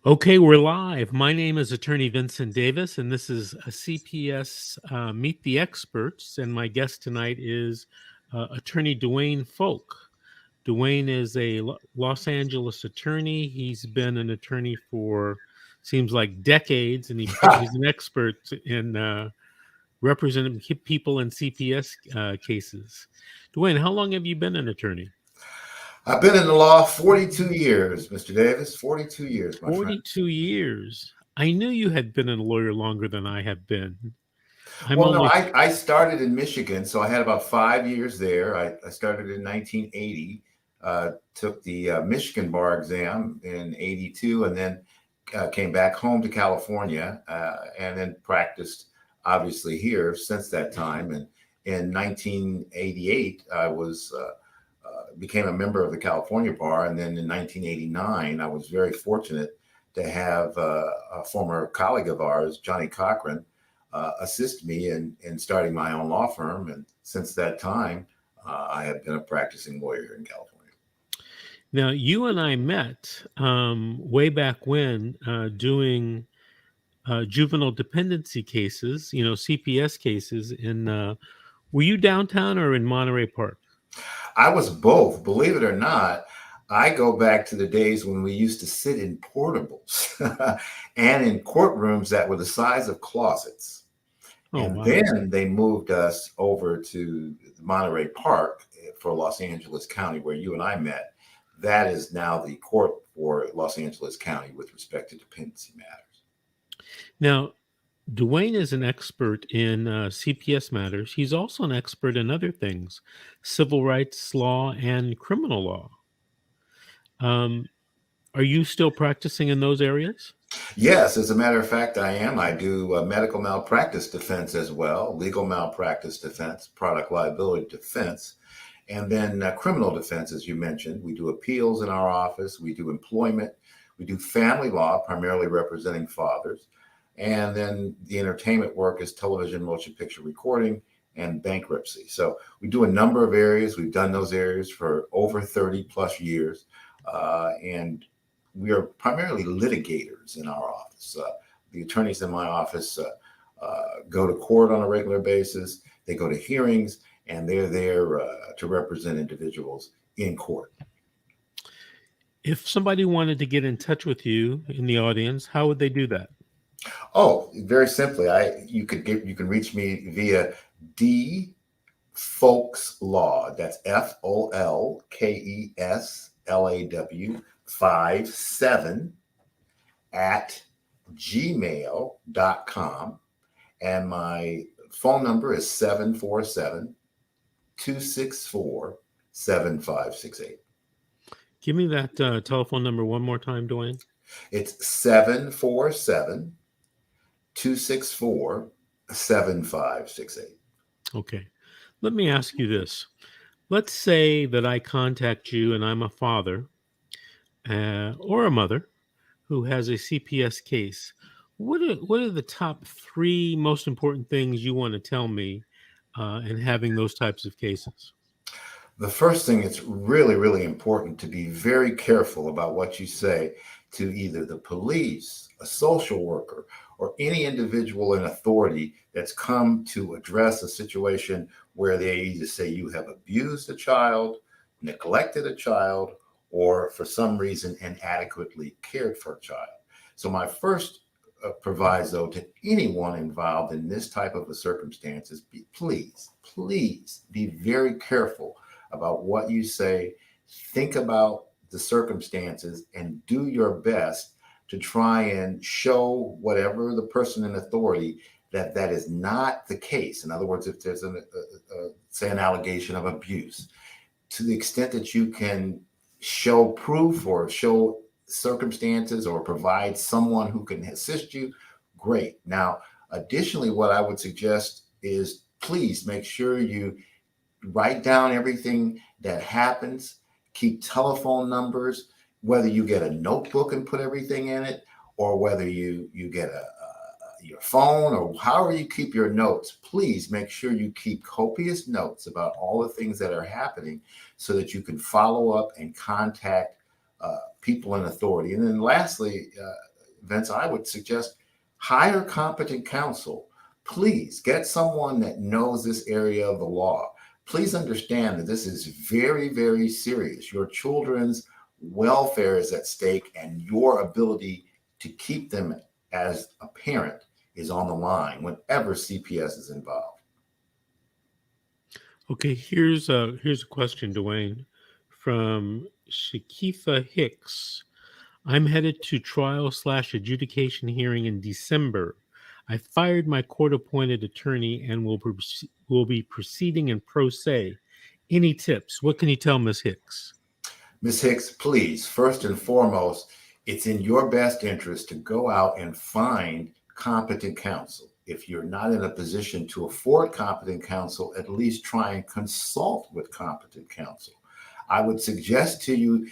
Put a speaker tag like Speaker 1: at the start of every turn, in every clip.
Speaker 1: Okay, we're live. My name is Attorney Vincent Davis, and this is a CPS Meet the Experts. And my guest tonight is Attorney Dwayne Folk. Dwayne is a Los Angeles attorney. He's been an attorney for seems like decades, and he's an expert in representing people in CPS cases. Dwayne, how long have you been an attorney?
Speaker 2: I've been in the law 42 years, Mr. Davis. 42 years, my friend.
Speaker 1: 42 years. I knew you had been a lawyer longer than I have been.
Speaker 2: Well, no, I started in Michigan, so I had about 5 years there. I started in 1980, took the Michigan bar exam in 82, and then came back home to California and then practiced, obviously, here since that time. And in 1988, I became a member of the California bar. And then in 1989, I was very fortunate to have a former colleague of ours, Johnny Cochran, assist me in starting my own law firm. And since that time, I have been a practicing lawyer in California.
Speaker 1: Now, you and I met way back when doing juvenile dependency cases, CPS cases. Were you downtown or in Monterey Park?
Speaker 2: I was both. Believe it or not, I go back to the days when we used to sit in portables and in courtrooms that were the size of closets. And then they moved us over to Monterey Park for Los Angeles County, where you and I met. That is now the court for Los Angeles County with respect to dependency matters.
Speaker 1: Now, Dwayne is an expert in CPS matters. He's also an expert in other things, civil rights law and criminal law. Are you still practicing in those areas?
Speaker 2: Yes, as a matter of fact, I am. I do medical malpractice defense as well, legal malpractice defense, product liability defense, and then criminal defense, as you mentioned. We do appeals in our office. We do employment. We do family law, primarily representing fathers. And then the entertainment work is television, motion picture recording, and bankruptcy. So we do a number of areas. We've done those areas for over 30 plus years. And we are primarily litigators in our office. The attorneys in my office go to court on a regular basis. They go to hearings, and they're there to represent individuals in court.
Speaker 1: If somebody wanted to get in touch with you in the audience, how would they do that?
Speaker 2: Oh, very simply, you can reach me via D Folks Law. That's FOLKESLAW 57 at gmail.com. And my phone number is 747-264-7568.
Speaker 1: Give me that telephone number one more time, Dwayne.
Speaker 2: It's 747-264-7568.
Speaker 1: Okay. Let me ask you this. Let's say that I contact you and I'm a father or a mother who has a CPS case. What are the top three most important things you want to tell me in having those types of cases?
Speaker 2: The first thing, it's really, really important to be very careful about what you say to either the police, a social worker, or any individual in authority that's come to address a situation where they either say you have abused a child, neglected a child, or for some reason inadequately cared for a child. So my first proviso to anyone involved in this type of a circumstance is please be very careful about what you say. Think about the circumstances and do your best to try and show whatever the person in authority that is not the case. In other words, if there's say an allegation of abuse, to the extent that you can show proof or show circumstances or provide someone who can assist you, great. Now, additionally, what I would suggest is please make sure you write down everything that happens, keep telephone numbers, whether you get a notebook and put everything in it, or whether you get your phone or however you keep your notes. Please make sure you keep copious notes about all the things that are happening so that you can follow up and contact people in authority. And then lastly, Vince, I would suggest hire competent counsel. Please get someone that knows this area of the law. Please understand that this is very, very serious. Your children's welfare is at stake, and your ability to keep them as a parent is on the line whenever CPS is involved.
Speaker 1: Okay, here's a question, Dwayne, from Shakifa Hicks. I'm headed to trial/adjudication hearing in December. I fired my court-appointed attorney and will be proceeding in pro se. Any tips? What can you tell Ms. Hicks?
Speaker 2: Ms. Hicks, please, first and foremost, it's in your best interest to go out and find competent counsel. If you're not in a position to afford competent counsel, at least try and consult with competent counsel. I would suggest to you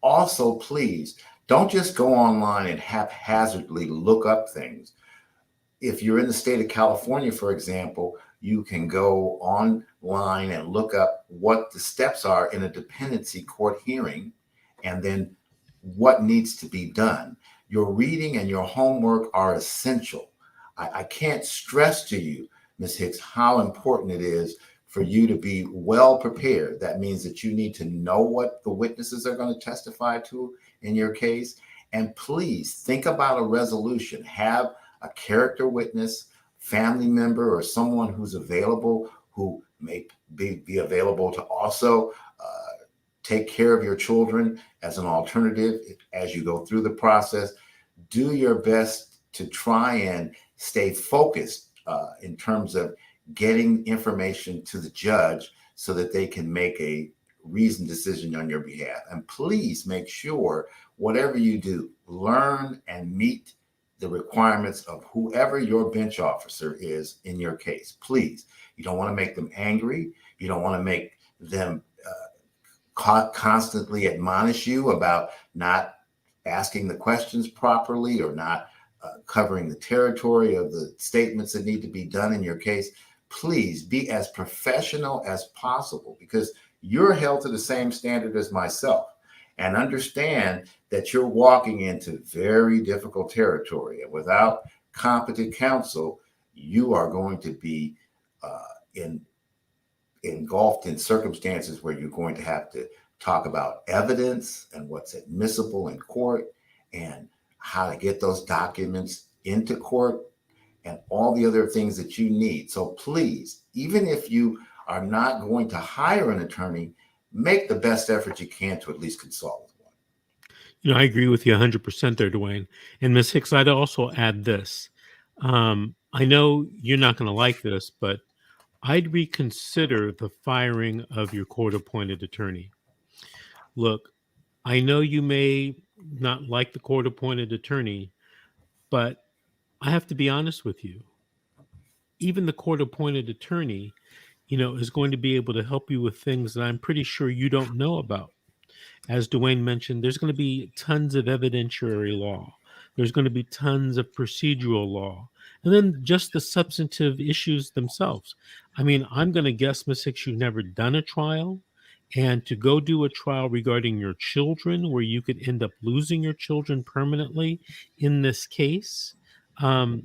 Speaker 2: also, please, don't just go online and haphazardly look up things. If you're in the state of California, for example, you can go online and look up what the steps are in a dependency court hearing, and then what needs to be done. Your reading and your homework are essential. I can't stress to you, Ms. Hicks, how important it is for you to be well prepared. That means that you need to know what the witnesses are going to testify to in your case. And please think about a resolution. Have a character witness, family member, or someone who's available, who may be available to also take care of your children as an alternative as you go through the process. Do your best to try and stay focused in terms of getting information to the judge so that they can make a reasoned decision on your behalf. And please make sure whatever you do, learn and meet the requirements of whoever your bench officer is in your case. Please, you don't want to make them angry. You don't want to make them constantly admonish you about not asking the questions properly or not covering the territory of the statements that need to be done in your case. Please be as professional as possible, because you're held to the same standard as myself, and understand that you're walking into very difficult territory. And without competent counsel, you are going to be engulfed in circumstances where you're going to have to talk about evidence and what's admissible in court and how to get those documents into court and all the other things that you need. So please, even if you are not going to hire an attorney, make the best effort you can to at least consult with one.
Speaker 1: You know, I agree with you 100% there, Dwayne. And Ms. Hicks, I'd also add this. I know you're not going to like this, but I'd reconsider the firing of your court-appointed attorney. Look, I know you may not like the court-appointed attorney, but I have to be honest with you. Even the court-appointed attorney, is going to be able to help you with things that I'm pretty sure you don't know about. As Dwayne mentioned, there's going to be tons of evidentiary law. There's going to be tons of procedural law. And then just the substantive issues themselves. I mean, I'm going to guess, Ms. Hicks, you've never done a trial. And to go do a trial regarding your children, where you could end up losing your children permanently in this case, I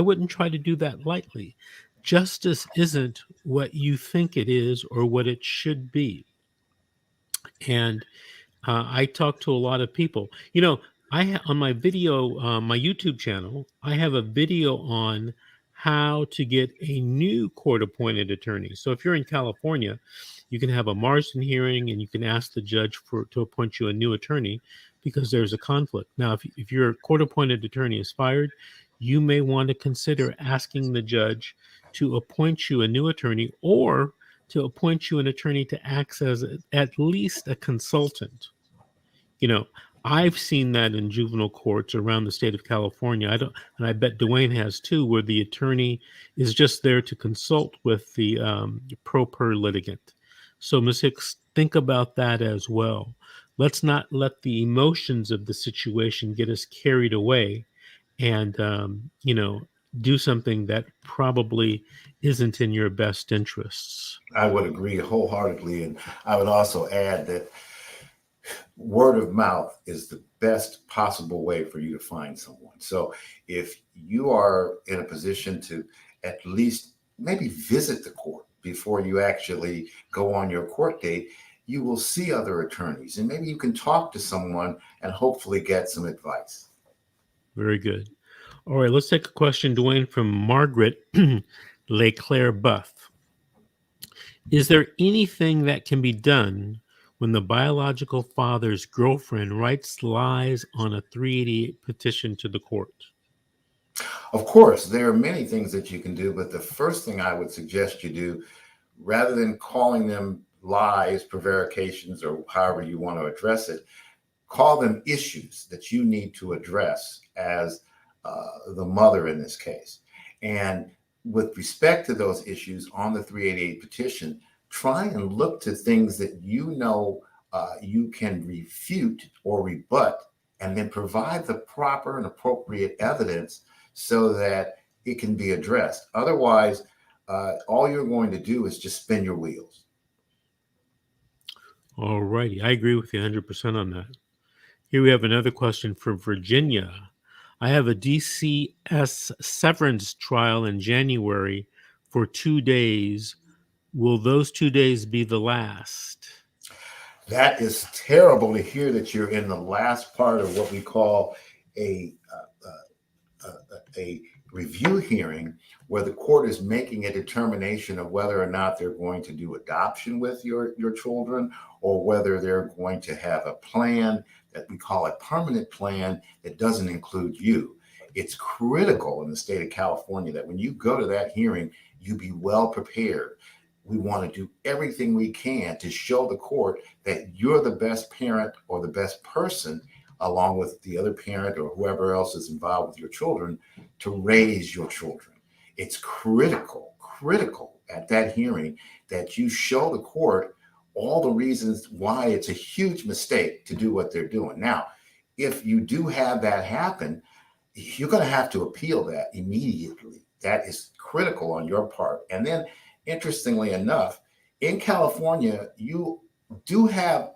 Speaker 1: wouldn't try to do that lightly. Justice isn't what you think it is or what it should be. And I talk to a lot of people. On my video, my YouTube channel, I have a video on how to get a new court-appointed attorney. So if you're in California, you can have a Marsden hearing and you can ask the judge to appoint you a new attorney because there's a conflict. Now, if your court-appointed attorney is fired, you may want to consider asking the judge to appoint you a new attorney, or to appoint you an attorney to act as at least a consultant. I've seen that in juvenile courts around the state of California. And I bet Dwayne has too, where the attorney is just there to consult with the pro per litigant. So Ms. Hicks, think about that as well. Let's not let the emotions of the situation get us carried away and, do something that probably isn't in your best interests.
Speaker 2: I would agree wholeheartedly. And I would also add that word of mouth is the best possible way for you to find someone. So if you are in a position to at least maybe visit the court before you actually go on your court date, you will see other attorneys and maybe you can talk to someone and hopefully get some advice.
Speaker 1: Very good. All right, let's take a question, Dwayne, from Margaret LeClaire Buff. Is there anything that can be done when the biological father's girlfriend writes lies on a 388 petition to the court?
Speaker 2: Of course, there are many things that you can do, but the first thing I would suggest you do, rather than calling them lies, prevarications, or however you want to address it, call them issues that you need to address as the mother in this case. And with respect to those issues on the 388 petition, try and look to things that you know you can refute or rebut, and then provide the proper and appropriate evidence so that it can be addressed. Otherwise, all you're going to do is just spin your wheels.
Speaker 1: All righty. I agree with you 100% on that. Here we have another question from Virginia. I have a DCS severance trial in January for 2 days. Will those 2 days be the last?
Speaker 2: That is terrible to hear that you're in the last part of what we call a review hearing, where the court is making a determination of whether or not they're going to do adoption with your children, or whether they're going to have a plan that we call a permanent plan that doesn't include you. It's critical in the state of California that when you go to that hearing, you be well prepared. We want to do everything we can to show the court that you're the best parent or the best person, along with the other parent or whoever else is involved with your children, to raise your children. It's critical at that hearing that you show the court all the reasons why it's a huge mistake to do what they're doing. Now, if you do have that happen, you're going to have to appeal that immediately. That is critical on your part. And then, interestingly enough, in California, you do have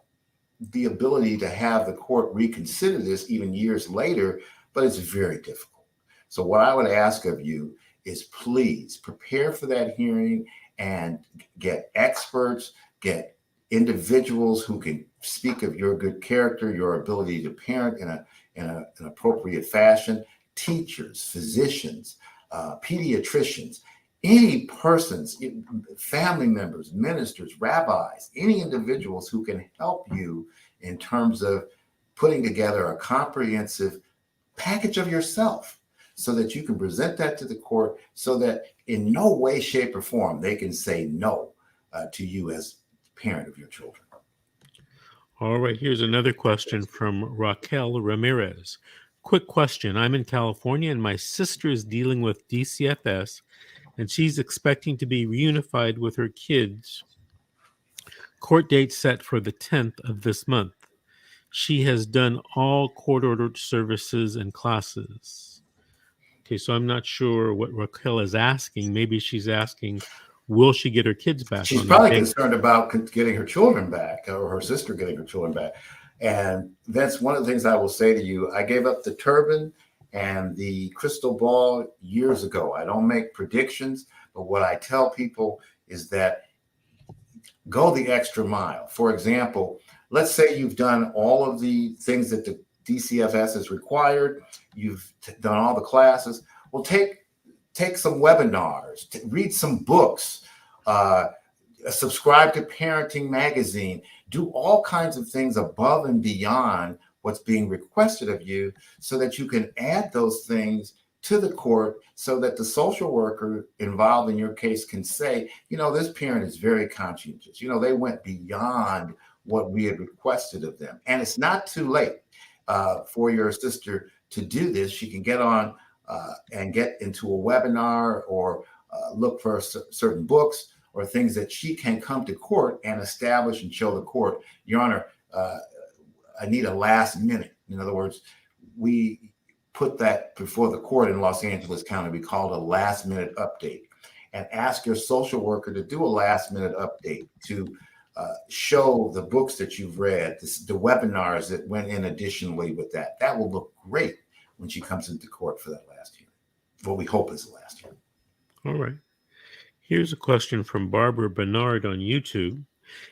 Speaker 2: the ability to have the court reconsider this even years later, but it's very difficult. So what I would ask of you is, please prepare for that hearing and get experts, get individuals who can speak of your good character, your ability to parent in an appropriate fashion, teachers, physicians, pediatricians, any persons, family members, ministers, rabbis, any individuals who can help you in terms of putting together a comprehensive package of yourself so that you can present that to the court, so that in no way, shape, or form they can say no to you as parent of your children.
Speaker 1: All right, here's another question from Raquel Ramirez. Quick question. I'm in California and my sister is dealing with DCFS, and she's expecting to be reunified with her kids. Court date set for the 10th of this month. She has done all court-ordered services and classes. Okay, so I'm not sure what Raquel is asking. Maybe she's asking, will she get her kids back?
Speaker 2: She's probably concerned about getting her children back, or her sister getting her children back. And that's one of the things I will say to you. I gave up the turban and the crystal ball years ago. I don't make predictions, but what I tell people is that go the extra mile. For example, let's say you've done all of the things that the DCFS has required. You've done all the classes. Well, take some webinars, read some books, subscribe to Parenting Magazine, do all kinds of things above and beyond what's being requested of you, so that you can add those things to the court, so that the social worker involved in your case can say, this parent is very conscientious. They went beyond what we had requested of them. And it's not too late for your sister to do this. She can get on and get into a webinar, or look for certain books or things that she can come to court and establish and show the court, Your Honor, I need a last minute. In other words, we put that before the court in Los Angeles County. We call it a last minute update, and ask your social worker to do a last minute update to show the books that you've read, the webinars that went in additionally with that. That will look great when she comes into court for that last hearing, what we hope is the last hearing.
Speaker 1: All right. Here's a question from Barbara Bernard on YouTube.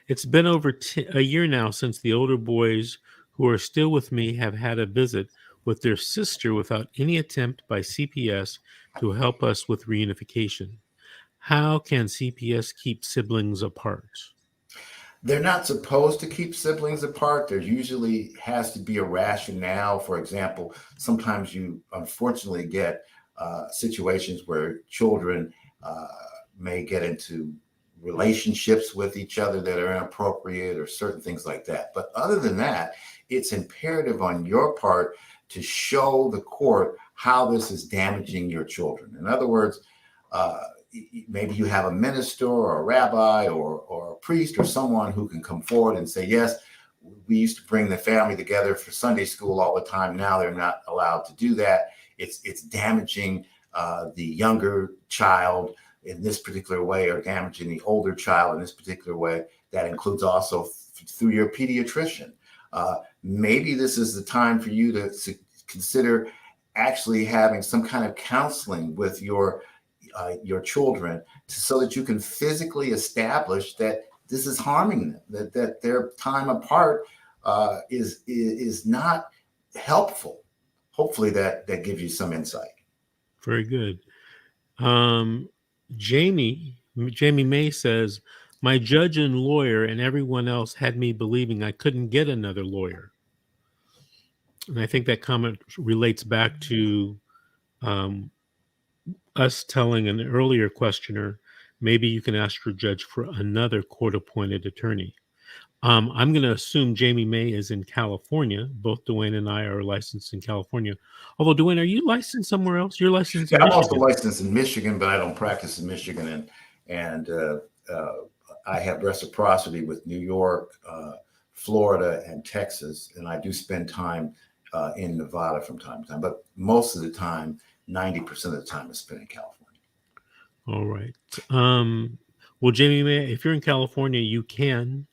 Speaker 1: It's been over a year now since the older boys who are still with me have had a visit with their sister without any attempt by CPS to help us with reunification. How can CPS keep siblings apart?
Speaker 2: They're not supposed to keep siblings apart. There usually has to be a rationale. For example, sometimes you unfortunately get situations where children may get into relationships with each other that are inappropriate or certain things like that. But other than that, it's imperative on your part to show the court how this is damaging your children. In other words, maybe you have a minister or a rabbi or a priest or someone who can come forward and say, yes, we used to bring the family together for Sunday school all the time. Now they're not allowed to do that. It's damaging the younger child in this particular way, or damaging the older child in this particular way. That includes also through your pediatrician. Maybe this is the time for you to consider actually having some kind of counseling with your children, so that you can physically establish that this is harming them, that their time apart is not helpful. Hopefully that gives you some insight.
Speaker 1: Very good. Jamie May says, my judge and lawyer and everyone else had me believing I couldn't get another lawyer. And I think that comment relates back to us telling an earlier questioner, maybe you can ask your judge for another court-appointed attorney. I'm going to assume Jamie May is in California. Both Dwayne and I are licensed in California. Although, Dwayne, are you licensed somewhere else? You're licensed in
Speaker 2: I'm
Speaker 1: Michigan.
Speaker 2: also licensed in Michigan, but I don't practice in Michigan. And I have reciprocity with New York, Florida, and Texas. And I do spend time in Nevada from time to time. But most of the time, 90% of the time is spent in California.
Speaker 1: All right. Well, Jamie May, if you're in California, you can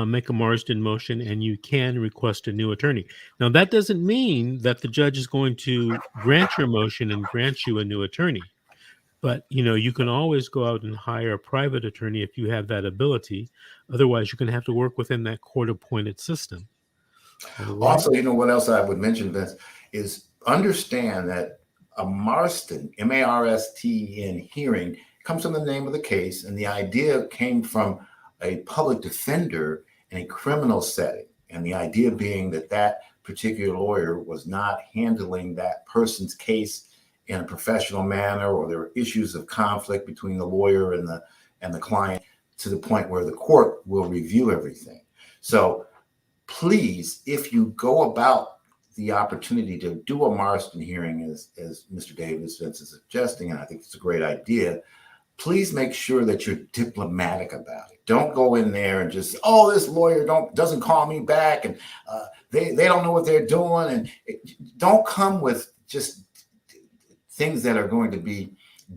Speaker 1: make a Marsden motion and you can request a new attorney. Now, that doesn't mean that the judge is going to grant your motion and grant you a new attorney. But, you can always go out and hire a private attorney if you have that ability. Otherwise, you're going to have to work within that court-appointed system.
Speaker 2: Right. Also, what else I would mention, Vince, is understand that a Marsden, M-A-R-S-T-E-N hearing comes from the name of the case, and the idea came from a public defender in a criminal setting. And the idea being that particular lawyer was not handling that person's case in a professional manner, or there were issues of conflict between the lawyer and the client, to the point where the court will review everything. So please, if you go about the opportunity to do a Marsden hearing, as Mr. Davis Vince is suggesting, and I think it's a great idea, please make sure that you're diplomatic about it. Don't go in there and just, this lawyer doesn't call me back, and they don't know what they're doing. And don't come with just things that are going to be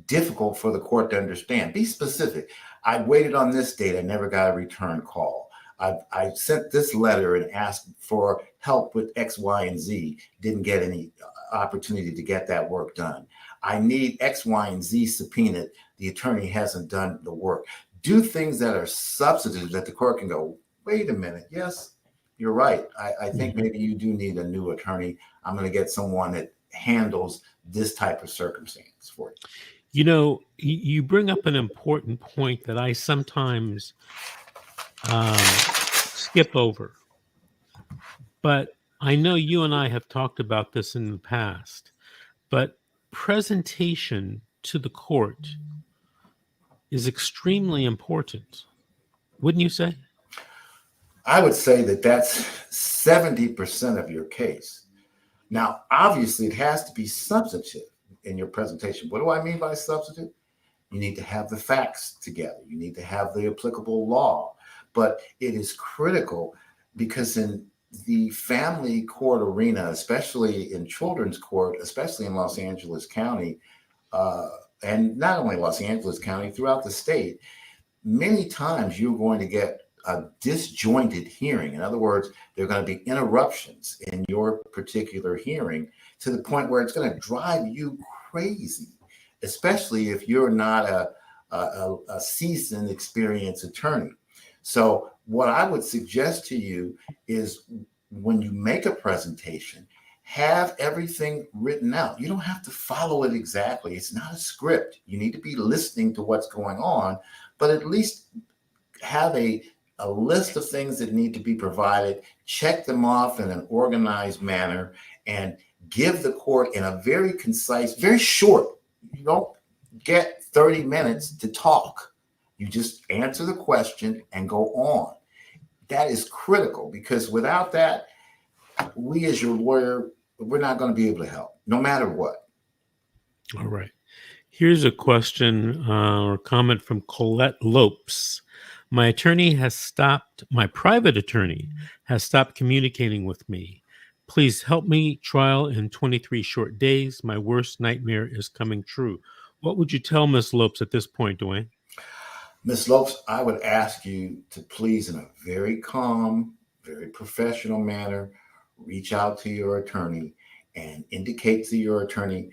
Speaker 2: difficult for the court to understand. Be specific. I waited on this date. I never got a return call. I sent this letter and asked for help with X, Y, and Z. Didn't get any opportunity to get that work done. I need X, Y, and Z subpoenaed. The attorney hasn't done the work. Do things that are substantive that the court can go, wait a minute. Yes, you're right. I think maybe you do need a new attorney. I'm going to get someone that handles this type of circumstance for you.
Speaker 1: You bring up an important point that I sometimes skip over. But I know you and I have talked about this in the past. But presentation to the court is extremely important. Wouldn't you say?
Speaker 2: I would say that that's 70% of your case. Now, obviously, it has to be substantive in your presentation. What do I mean by substantive? You need to have the facts together. You need to have the applicable law. But it is critical because in the family court arena, especially in children's court, especially in Los Angeles County, and not only Los Angeles County, throughout the state, many times you're going to get a disjointed hearing. In other words, there are going to be interruptions in your particular hearing to the point where it's going to drive you crazy, especially if you're not a seasoned, experienced attorney. So what I would suggest to you is when you make a presentation, have everything written out. You don't have to follow it exactly. It's not a script. You need to be listening to what's going on, but at least have a list of things that need to be provided, check them off in an organized manner, and give the court in a very concise, very short. You don't get 30 minutes to talk. You just answer the question and go on. That is critical, because without that, we as your lawyer, we're not going to be able to help, no matter what.
Speaker 1: All right. Here's a question or comment from Colette Lopes. My private attorney has stopped communicating with me. Please help me. Trial in 23 short days. My worst nightmare is coming true. What would you tell Ms. Lopes at this point, Dwayne?
Speaker 2: Ms. Lopes, I would ask you to please, in a very calm, very professional manner, reach out to your attorney and indicate to your attorney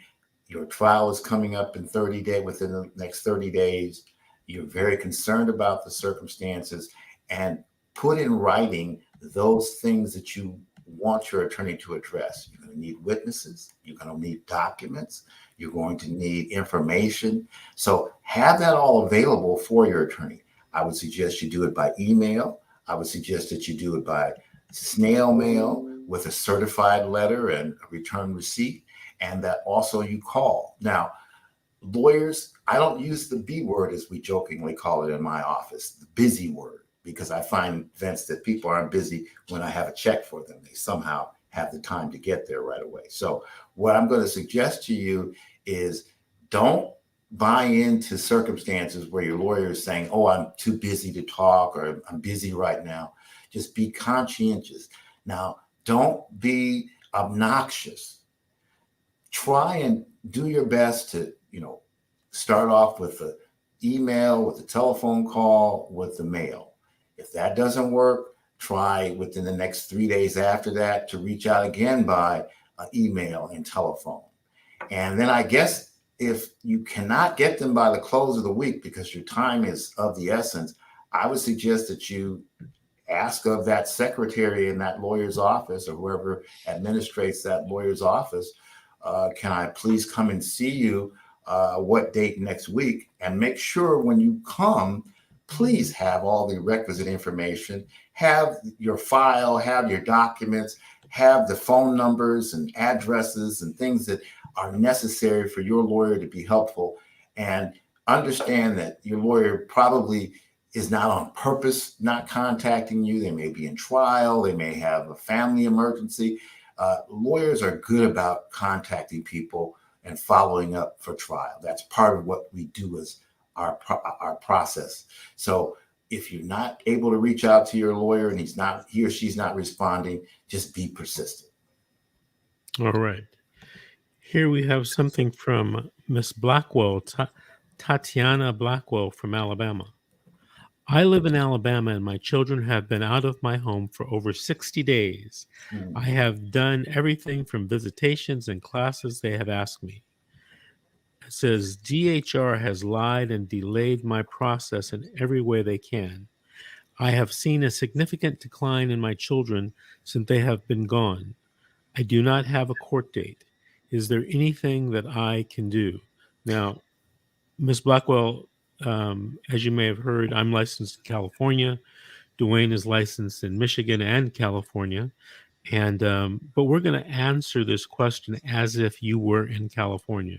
Speaker 2: your trial is coming up in 30 days, within the next 30 days. You're very concerned about the circumstances, and put in writing those things that you want your attorney to address. You're going to need witnesses. You're going to need documents. You're going to need information. So have that all available for your attorney. I would suggest you do it by email. I would suggest that you do it by snail mail with a certified letter and a return receipt, and that also you call. Now, lawyers, I don't use the B word, as we jokingly call it in my office, the busy word, because I find, Vince, that people aren't busy when I have a check for them. They somehow have the time to get there right away. So what I'm going to suggest to you is don't buy into circumstances where your lawyer is saying, oh, I'm too busy to talk, or I'm busy right now. Just be conscientious. Now, don't be obnoxious. Try and do your best to, start off with the email, with the telephone call, with the mail. If that doesn't work, try within the next 3 days after that to reach out again by email and telephone. And then I guess if you cannot get them by the close of the week because your time is of the essence, I would suggest that you ask of that secretary in that lawyer's office, or whoever administrates that lawyer's office, can I please come and see you? What date next week? And make sure when you come, please have all the requisite information, have your file, have your documents, have the phone numbers and addresses and things that are necessary for your lawyer to be helpful. And understand that your lawyer probably is not on purpose not contacting you. They may be in trial. They may have a family emergency. Lawyers are good about contacting people and following up for trial. That's part of what we do as our process. So if you're not able to reach out to your lawyer and he or she's not responding, just be persistent.
Speaker 1: All right. Here we have something from Miss Blackwell, Tatiana Blackwell from Alabama. I live in Alabama and my children have been out of my home for over 60 days. I have done everything from visitations and classes they have asked me. It says DHR has lied and delayed my process in every way they can. I have seen a significant decline in my children since they have been gone. I do not have a court date. Is there anything that I can do? Now, Ms. Blackwell, as you may have heard, I'm licensed in California. Dwayne is licensed in Michigan and California. And but we're going to answer this question as if you were in California.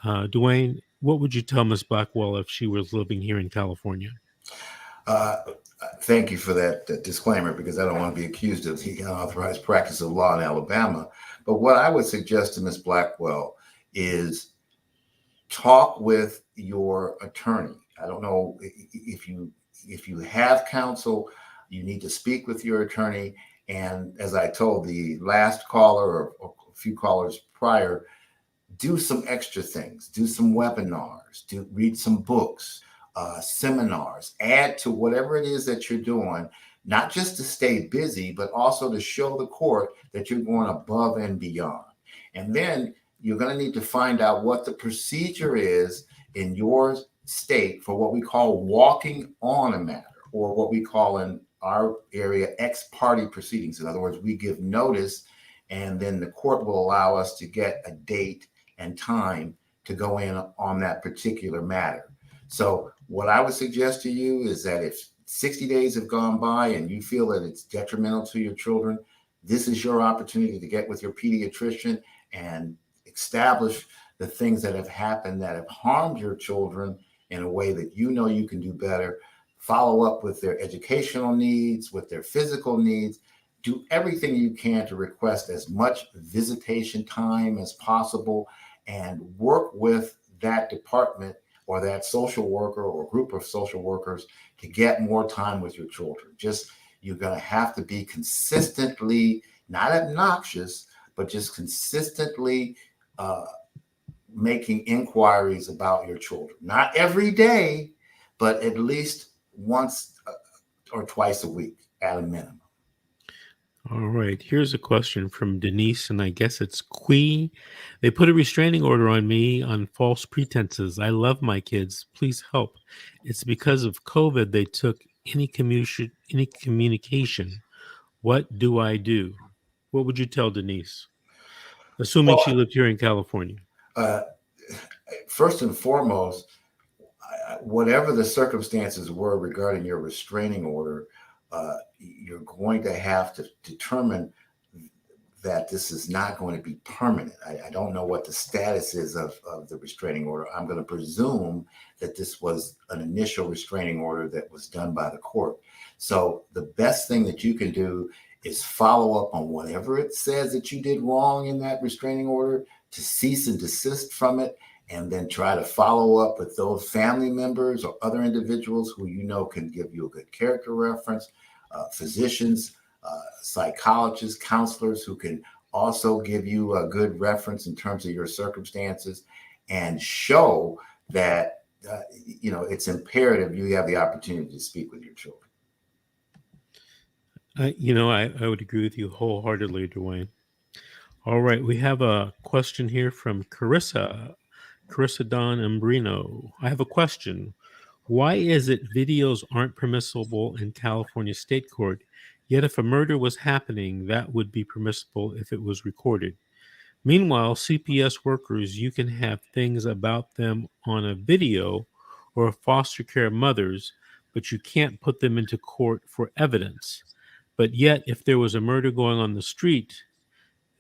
Speaker 1: Dwayne, what would you tell Ms. Blackwell if she was living here in California?
Speaker 2: Thank you for that disclaimer, because I don't want to be accused of the unauthorized practice of law in Alabama. But what I would suggest to Ms. Blackwell is talk with your attorney. I don't know if you have counsel, you need to speak with your attorney. And as I told the last caller or a few callers prior, do some extra things, do some webinars, read some books, seminars, add to whatever it is that you're doing, not just to stay busy, but also to show the court that you're going above and beyond. And then you're going to need to find out what the procedure is in your state for what we call walking on a matter, or what we call in our area ex parte proceedings. In other words, we give notice and then the court will allow us to get a date and time to go in on that particular matter. So what I would suggest to you is that if 60 days have gone by and you feel that it's detrimental to your children, this is your opportunity to get with your pediatrician and establish the things that have happened that have harmed your children in a way that you know you can do better. Follow up with their educational needs, with their physical needs. Do everything you can to request as much visitation time as possible and work with that department or that social worker or group of social workers to get more time with your children. Just, you're going to have to be consistently, not obnoxious, but just consistently making inquiries about your children. Not every day, but at least once or twice a week at a minimum.
Speaker 1: All right. Here's a question from Denise, and I guess it's Quee. They put a restraining order on me on false pretenses. I love my kids. Please help. It's because of COVID they took any communication. What do I do? What would you tell Denise? Assuming she lived here in California.
Speaker 2: First and foremost, whatever the circumstances were regarding your restraining order, you're going to have to determine that this is not going to be permanent. I don't know what the status is of the restraining order. I'm going to presume that this was an initial restraining order that was done by the court. So the best thing that you can do is follow up on whatever it says that you did wrong in that restraining order, to cease and desist from it, and then try to follow up with those family members or other individuals who you know can give you a good character reference, physicians, psychologists, counselors who can also give you a good reference in terms of your circumstances, and show that it's imperative you have the opportunity to speak with your children.
Speaker 1: I would agree with you wholeheartedly, Dwayne. All right, we have a question here from Carissa Don Ambrino. I have a question. Why is it videos aren't permissible in California state court, yet if a murder was happening, that would be permissible if it was recorded? Meanwhile, CPS workers, you can have things about them on a video, or foster care mothers, but you can't put them into court for evidence. But yet, if there was a murder going on the street,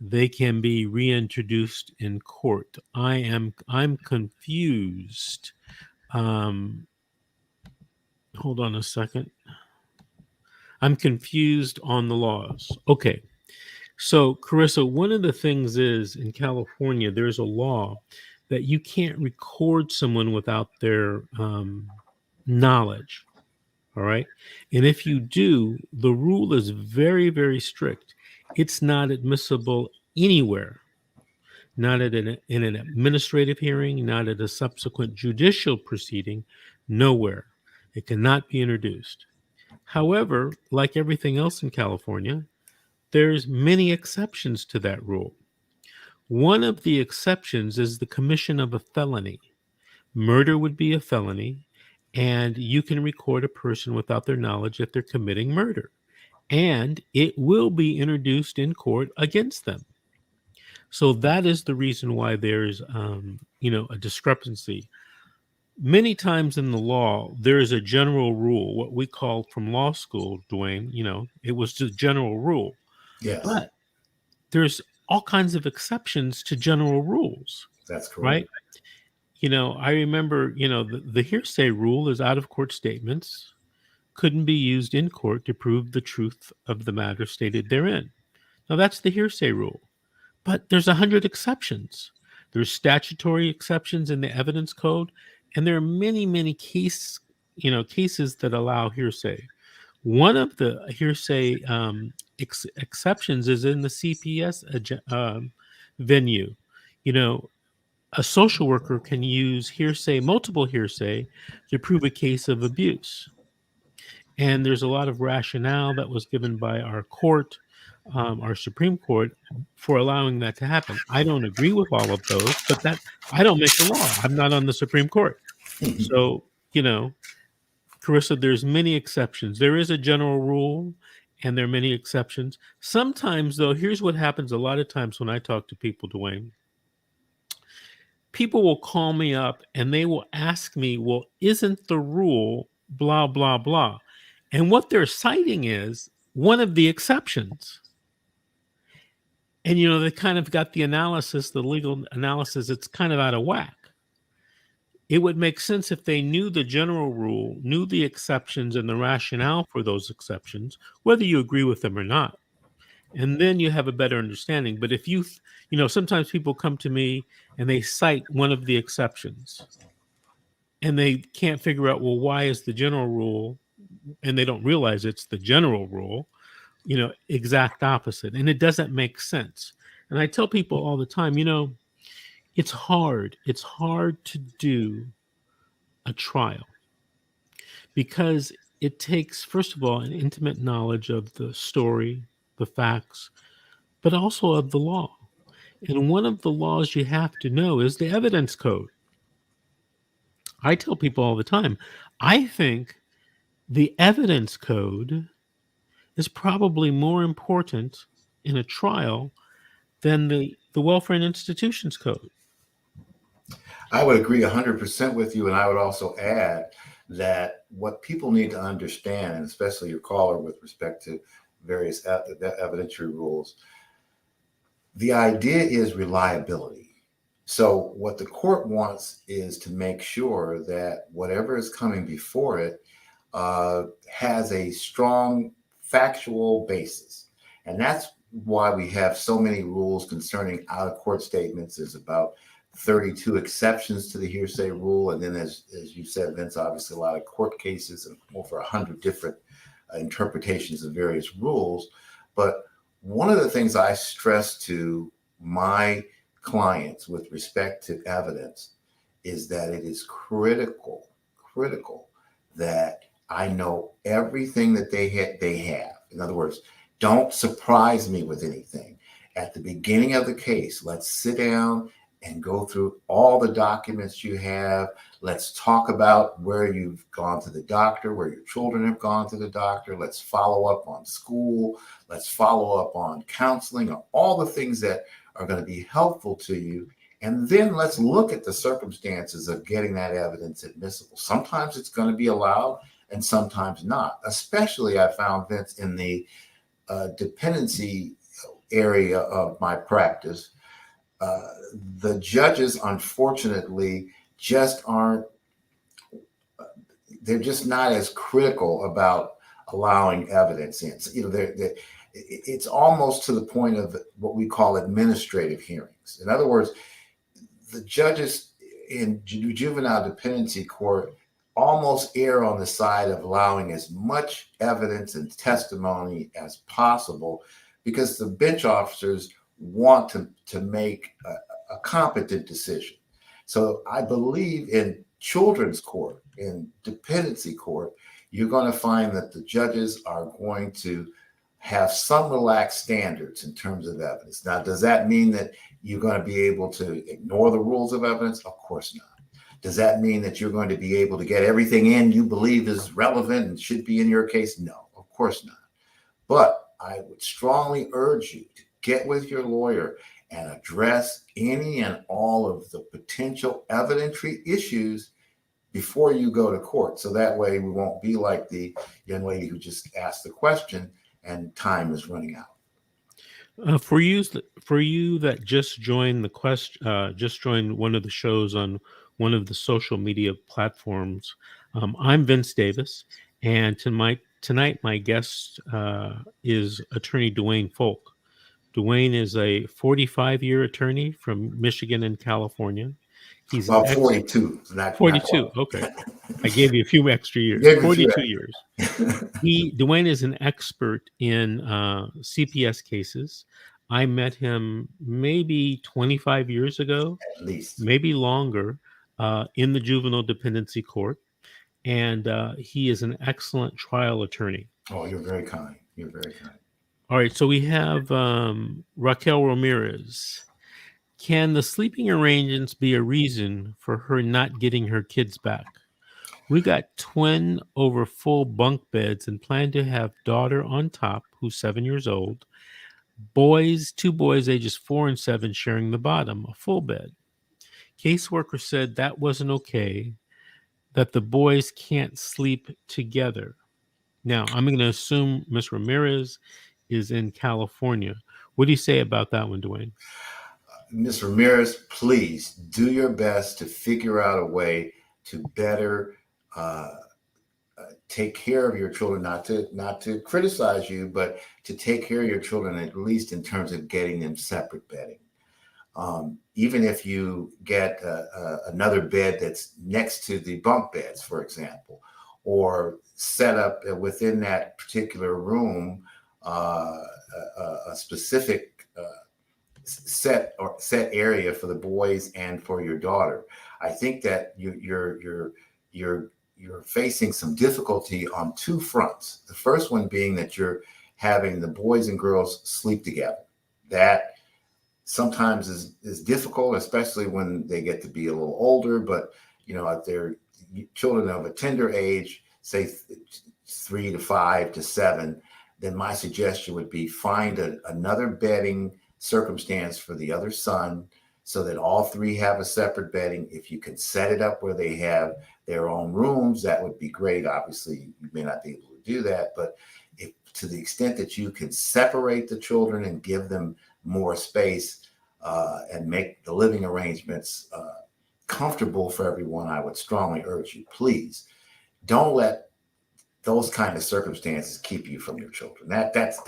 Speaker 1: they can be reintroduced in court. I'm confused. Hold on a second. I'm confused on the laws. Okay. So, Carissa, one of the things is in California, there's a law that you can't record someone without their knowledge. All right. And if you do, the rule is very, very strict. It's not admissible anywhere, not in an administrative hearing, not at a subsequent judicial proceeding, nowhere. It cannot be introduced. However, like everything else in California, there's many exceptions to that rule. One of the exceptions is the commission of a felony. Murder would be a felony, and you can record a person without their knowledge that they're committing murder, and it will be introduced in court against them. So that is the reason why there's, a discrepancy. Many times in the law, there is a general rule, what we call from law school, Dwayne, it was just general rule.
Speaker 2: Yes.
Speaker 1: But there's all kinds of exceptions to general rules.
Speaker 2: That's correct.
Speaker 1: Right? I remember, the hearsay rule is out of court statements couldn't be used in court to prove the truth of the matter stated therein. Now, that's the hearsay rule. But there's 100 exceptions. There's statutory exceptions in the evidence code, and there are many, many cases that allow hearsay. One of the hearsay exceptions is in the CPS venue. a social worker can use hearsay, multiple hearsay, to prove a case of abuse. And there's a lot of rationale that was given by our court, our Supreme Court, for allowing that to happen. I don't agree with all of those, but that I don't make the law. I'm not on the Supreme Court. So, Carissa, there's many exceptions. There is a general rule, and there are many exceptions. Sometimes, though, here's what happens a lot of times when I talk to people, Dwayne. People will call me up and they will ask me, well, isn't the rule blah, blah, blah? And what they're citing is one of the exceptions. And, they kind of got the analysis, the legal analysis, it's kind of out of whack. It would make sense if they knew the general rule, knew the exceptions and the rationale for those exceptions, whether you agree with them or not. And then you have a better understanding. But if sometimes people come to me and they cite one of the exceptions and they can't figure out, well, why is the general rule, and they don't realize it's the general rule, exact opposite. And it doesn't make sense. And I tell people all the time, it's hard. It's hard to do a trial because it takes, first of all, an intimate knowledge of the story, the facts, but also of the law. And one of the laws you have to know is the evidence code. I tell people all the time, I think the evidence code is probably more important in a trial than the Welfare and Institutions Code.
Speaker 2: I would agree 100% with you. And I would also add that what people need to understand, and especially your caller with respect to various evidentiary rules, the idea is reliability. So what the court wants is to make sure that whatever is coming before it has a strong factual basis. And that's why we have so many rules concerning out-of-court statements. There's about 32 exceptions to the hearsay rule. And then as you said, Vince, obviously a lot of court cases and over 100 different interpretations of various rules. But one of the things I stress to my clients with respect to evidence is that it is critical that I know everything that they have. In other words, don't surprise me with anything. At the beginning of the case, let's sit down and go through all the documents you have. Let's talk about where you've gone to the doctor, where your children have gone to the doctor. Let's follow up on school. Let's follow up on counseling, or all the things that are going to be helpful to you. And then let's look at the circumstances of getting that evidence admissible. Sometimes it's going to be allowed and sometimes not, especially I found, Vince, in the dependency area of my practice. The judges, unfortunately, they're just not as critical about allowing evidence in. So, it's almost to the point of what we call administrative hearings. In other words, the judges in juvenile dependency court almost err on the side of allowing as much evidence and testimony as possible because the bench officers want to make a competent decision. So I believe in children's court, in dependency court, you're going to find that the judges are going to have some relaxed standards in terms of evidence. Now, does that mean that you're going to be able to ignore the rules of evidence? Of course not. Does that mean that you're going to be able to get everything in you believe is relevant and should be in your case? No, of course not. But I would strongly urge you to get with your lawyer and address any and all of the potential evidentiary issues before you go to court. So that way we won't be like the young lady who just asked the question and time is running out.
Speaker 1: For you that just joined just joined one of the shows on one of the social media platforms, I'm Vince Davis, and tonight my guest is attorney Dwayne Folk. Dwayne is a 45-year attorney from Michigan and California. He's
Speaker 2: about 42.
Speaker 1: 42. Okay. I gave you a few extra years. 42 years. Dwayne is an expert in CPS cases. I met him maybe 25 years ago,
Speaker 2: At least.
Speaker 1: maybe longer, in the juvenile dependency court. And he is an excellent trial attorney.
Speaker 2: Oh, you're very kind. You're very kind.
Speaker 1: All right, so we have Raquel Ramirez. Can the sleeping arrangements be a reason for her not getting her kids back? We got twin over full bunk beds and plan to have daughter on top, who's 7 years old. Two boys ages 4 and 7 sharing the bottom, a full bed. Caseworker said that wasn't okay, that the boys can't sleep together. Now, I'm going to assume Ms. Ramirez is in California. What do you say about that one, Dwayne?
Speaker 2: Ms. Ramirez, please do your best to figure out a way to better take care of your children, not to criticize you, but to take care of your children, at least in terms of getting them separate bedding. Even if you get another bed that's next to the bunk beds, for example, or set up within that particular room a specific set area for the boys and for your daughter. I think that you're facing some difficulty on two fronts. The first one being that you're having the boys and girls sleep together. That sometimes is difficult, especially when they get to be a little older, but if they're children of a tender age, say 3 to 5 to 7, then my suggestion would be find another bedding circumstance for the other son so that all three have a separate bedding. If you can set it up where they have their own rooms, that would be great. Obviously, you may not be able to do that, but if to the extent that you can separate the children and give them more space and make the living arrangements comfortable for everyone, I would strongly urge you, please don't let those kind of circumstances keep you from your children. That's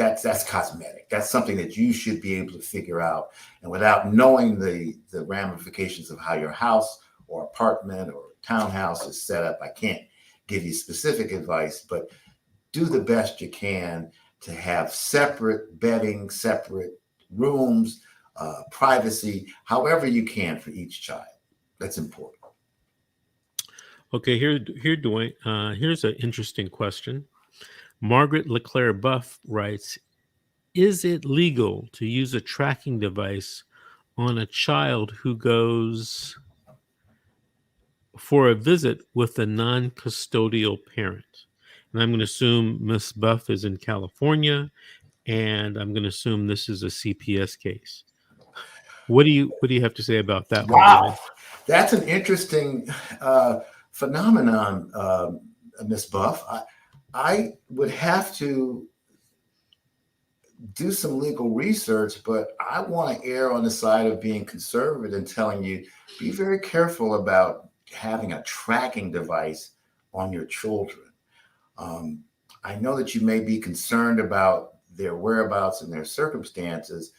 Speaker 2: cosmetic. That's something that you should be able to figure out. And without knowing the ramifications of how your house or apartment or townhouse is set up, I can't give you specific advice, but do the best you can to have separate bedding, separate rooms, privacy, however you can for each child. That's important.
Speaker 1: Okay, here, Dwayne. Here's an interesting question. Margaret LeClaire Buff writes, is it legal to use a tracking device on a child who goes for a visit with a non-custodial parent? And I'm going to assume Miss Buff is in California, and I'm going to assume this is a CPS case. What do you have to say about that?
Speaker 2: Wow, that's an interesting phenomenon, Miss Buff. I would have to do some legal research, but I want to err on the side of being conservative and telling you, be very careful about having a tracking device on your children. I know that you may be concerned about their whereabouts and their circumstances,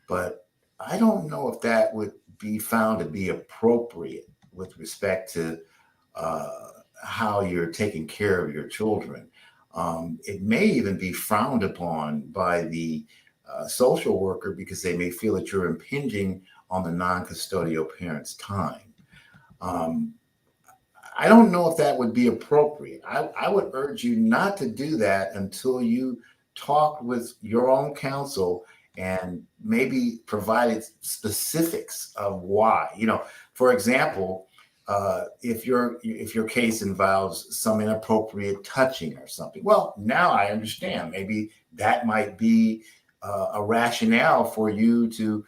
Speaker 2: but I don't know if that would be found to be appropriate with respect to how you're taking care of your children. It may even be frowned upon by the social worker because they may feel that you're impinging on the non-custodial parent's time. I don't know if that would be appropriate. I would urge you not to do that until you talk with your own counsel and maybe provided specifics of why. For example, if your case involves some inappropriate touching or something, well, now I understand. Maybe that might be a rationale for you to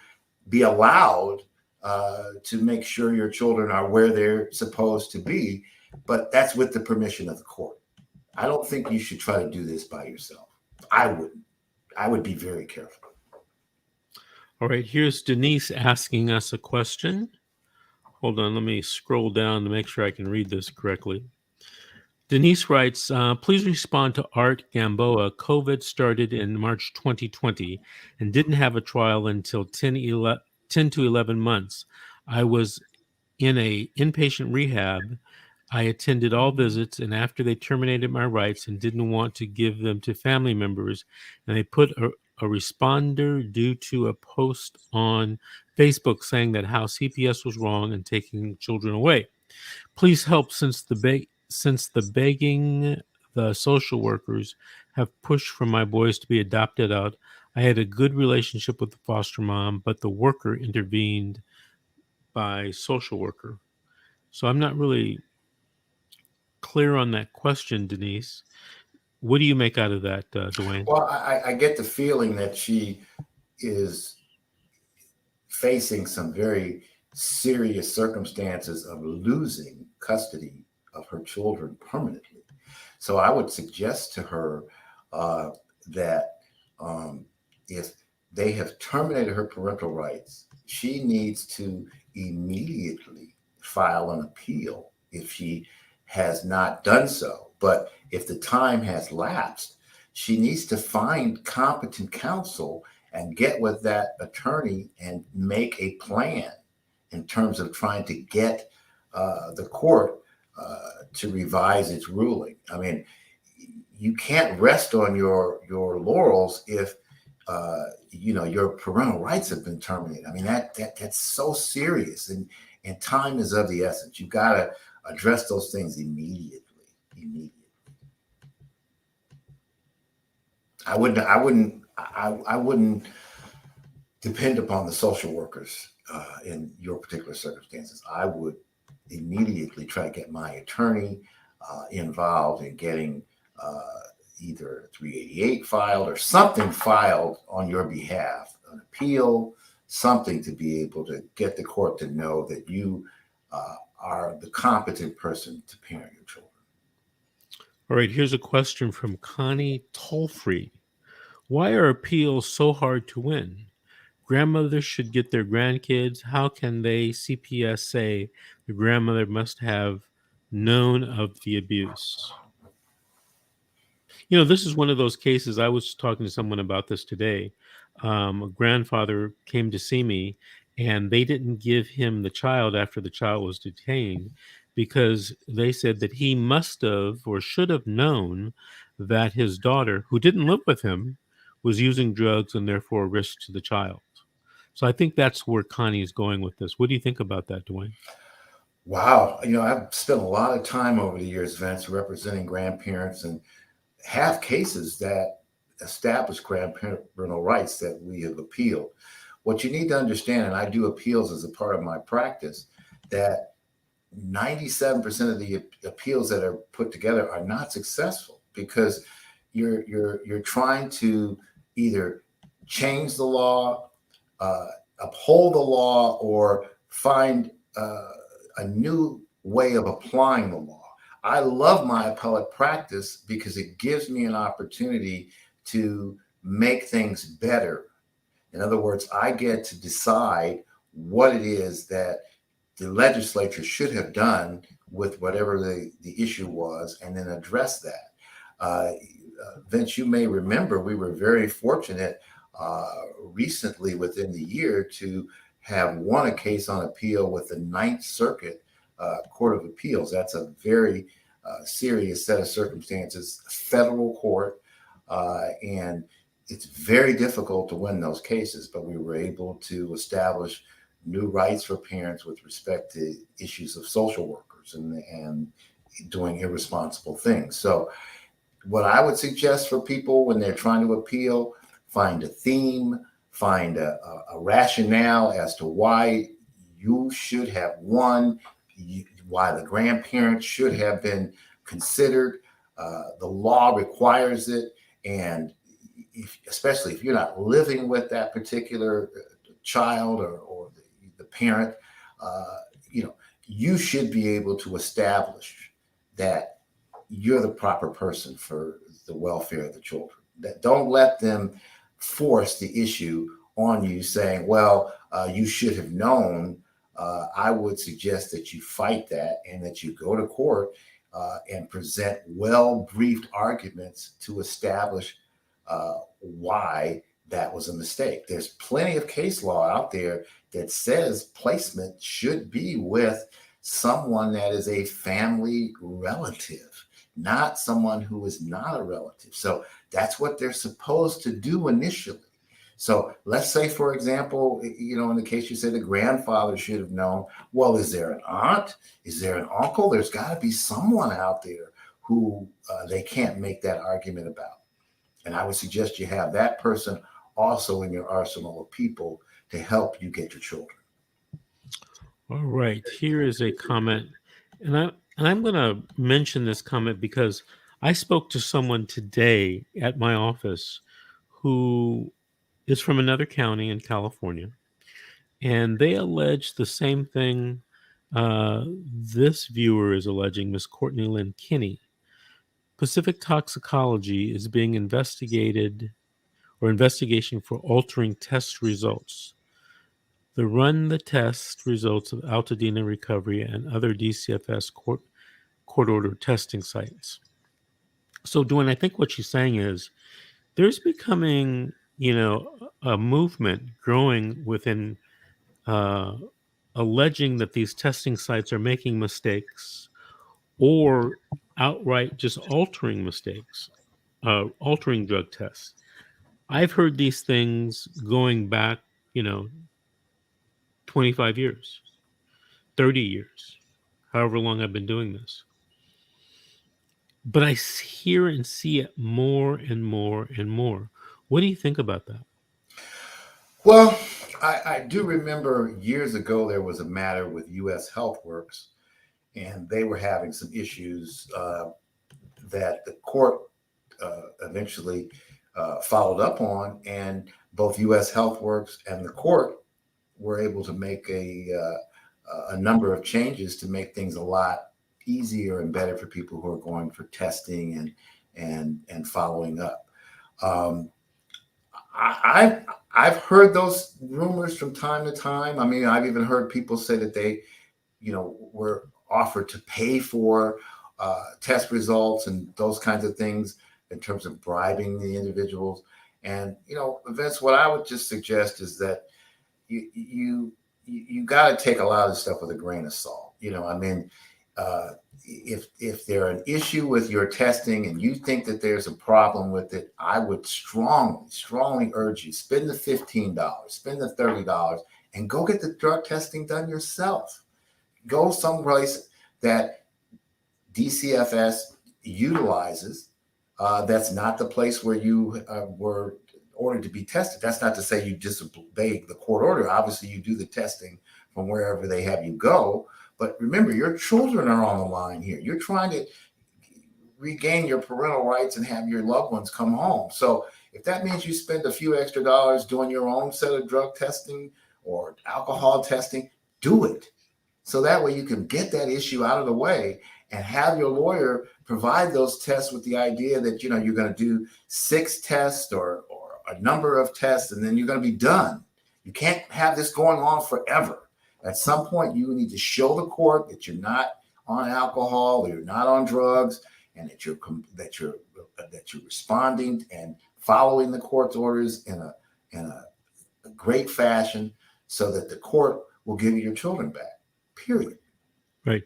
Speaker 2: be allowed to make sure your children are where they're supposed to be, but that's with the permission of the court. I don't think you should try to do this by yourself. I wouldn't. I would be very careful.
Speaker 1: All right, here's Denise asking us a question. Hold on, let me scroll down to make sure I can read this correctly. Denise writes, please respond to Art Gamboa. COVID started in March 2020 and didn't have a trial until 10 to 11 months. I was in a inpatient rehab. I attended all visits, and after they terminated my rights and didn't want to give them to family members, and they put a responder due to a post on Facebook saying that how CPS was wrong in taking children away. Please help since the begging the social workers have pushed for my boys to be adopted out. I had a good relationship with the foster mom, but the worker intervened by social worker. So I'm not really clear on that question, Denise. What do you make out of that, Dwayne?
Speaker 2: Well, I get the feeling that she is facing some very serious circumstances of losing custody of her children permanently. So I would suggest to her that if they have terminated her parental rights, she needs to immediately file an appeal if she has not done so. But if the time has lapsed, she needs to find competent counsel and get with that attorney and make a plan in terms of trying to get the court to revise its ruling. I mean, you can't rest on your laurels if your parental rights have been terminated. I mean, that's so serious, and time is of the essence. You've got to address those things immediately. I wouldn't depend upon the social workers in your particular circumstances. I would immediately try to get my attorney involved in getting either 388 filed or something filed on your behalf, an appeal, something to be able to get the court to know that you are the competent person to parent your children.
Speaker 1: All right, here's a question from Connie Tollfree. Why are appeals so hard to win? Grandmothers should get their grandkids. How can they, CPS, say the grandmother must have known of the abuse? This is one of those cases. I was talking to someone about this today. A grandfather came to see me, and they didn't give him the child after the child was detained because they said that he must have or should have known that his daughter, who didn't live with him, was using drugs and therefore a risk to the child. So I think that's where Connie is going with this. What do you think about that, Dwayne?
Speaker 2: Wow. I've spent a lot of time over the years, Vince, representing grandparents, and have cases that establish grandparental rights that we have appealed. What you need to understand, and I do appeals as a part of my practice, that 97% of the appeals that are put together are not successful because you're trying to either change the law, uphold the law, or find a new way of applying the law. I love my appellate practice because it gives me an opportunity to make things better. In other words, I get to decide what it is that the legislature should have done with whatever the issue was and then address that. Vince, you may remember we were very fortunate recently within the year to have won a case on appeal with the Ninth Circuit Court of Appeals. That's a very serious set of circumstances, federal court, and it's very difficult to win those cases, but we were able to establish new rights for parents with respect to issues of social workers and doing irresponsible things. So what I would suggest for people when they're trying to appeal, find a theme, find a rationale as to why you should have won, why the grandparents should have been considered. The law requires it. And especially if you're not living with that particular child or the parent, you should be able to establish that you're the proper person for the welfare of the children. That don't let them force the issue on you saying, well, you should have known. I would suggest that you fight that and that you go to court and present well-briefed arguments to establish why that was a mistake. There's plenty of case law out there that says placement should be with someone that is a family relative, not someone who is not a relative. So that's what they're supposed to do initially. So let's say, for example, in the case you said the grandfather should have known, well, is there an aunt? Is there an uncle? There's got to be someone out there who they can't make that argument about. And I would suggest you have that person also in your arsenal of people to help you get your children.
Speaker 1: All right, here is a comment, and I'm going to mention this comment because I spoke to someone today at my office who is from another county in California, and they allege the same thing this viewer is alleging, Miss Courtney Lynn Kinney. Pacific Toxicology is being investigated or investigation for altering test results. The run the test results of Altadena Recovery and other DCFS court-ordered testing sites. So, Dwayne, I think what she's saying is there's becoming, a movement growing within alleging that these testing sites are making mistakes or outright just altering mistakes, altering drug tests. I've heard these things going back, 25 years, 30 years, however long I've been doing this. But I hear and see it more and more and more. What do you think about that?
Speaker 2: Well, I do remember years ago there was a matter with U.S. HealthWorks, and they were having some issues that the court eventually followed up on, and both U.S. HealthWorks and the court were able to make a number of changes to make things a lot easier and better for people who are going for testing and following up. I've heard those rumors from time to time. I mean, I've even heard people say that they, were offered to pay for test results and those kinds of things in terms of bribing the individuals. And, Vince, what I would just suggest is that you got to take a lot of this stuff with a grain of salt. If there's an issue with your testing and you think that there's a problem with it, I would strongly urge you, spend the $15, spend the $30 and go get the drug testing done yourself. Go someplace that DCFS utilizes. That's not the place where you were ordered to be tested. That's not to say you disobey the court order. Obviously, you do the testing from wherever they have you go. But remember, your children are on the line here. You're trying to regain your parental rights and have your loved ones come home. So if that means you spend a few extra dollars doing your own set of drug testing or alcohol testing, do it. So that way you can get that issue out of the way and have your lawyer provide those tests with the idea that, you're going to do 6 tests or a number of tests, and then you're going to be done. You can't have this going on forever. At some point, you need to show the court that you're not on alcohol, or you're not on drugs, and that you're responding and following the court's orders in a great fashion, so that the court will give you your children back. Period.
Speaker 1: Right.